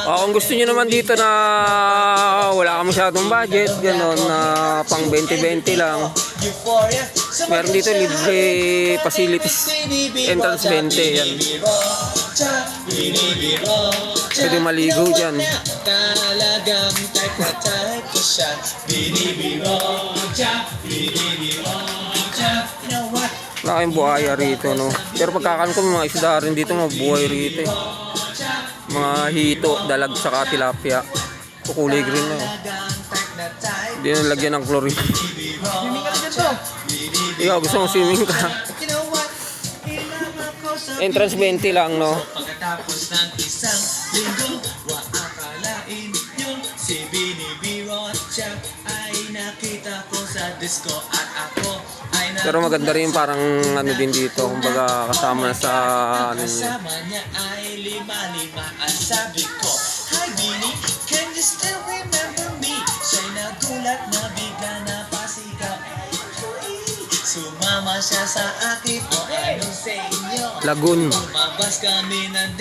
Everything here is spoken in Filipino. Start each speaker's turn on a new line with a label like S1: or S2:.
S1: Kung gusto nyo naman dito na wala ka masyadong budget, gano'n na pang 20-20 lang, meron dito libre facilities, entrance 20 yan. Pwede maligo dyan. Wala kayong buhaya rito, no? Pero pagkakan ko mga isda rin dito, mga buhay rito eh. Mga hito, dalag, saka tilapia. Kulay green na eh. Hindi na lagyan ng chlorine.
S2: Swimming ka na dyan to.
S1: Ikaw, gusto mong swimming ka? Entrance 20 lang, no?
S3: Pagkatapos ng isang linggo, waakalain yung si Binibiro at siya ay nakita ko sa disco at ako ay
S1: Pero maganda rin parang ano din dito, kumbaga kasama sa ano niya.
S3: kasama niya ay lima-lima at sabi ko, Hi Bini, can you still remember me? Siya'y nagulat na bigla na pasigaw. Sumama siya sa akin o ano sa inyo?
S1: Lagoon.
S3: Lumabas kami ng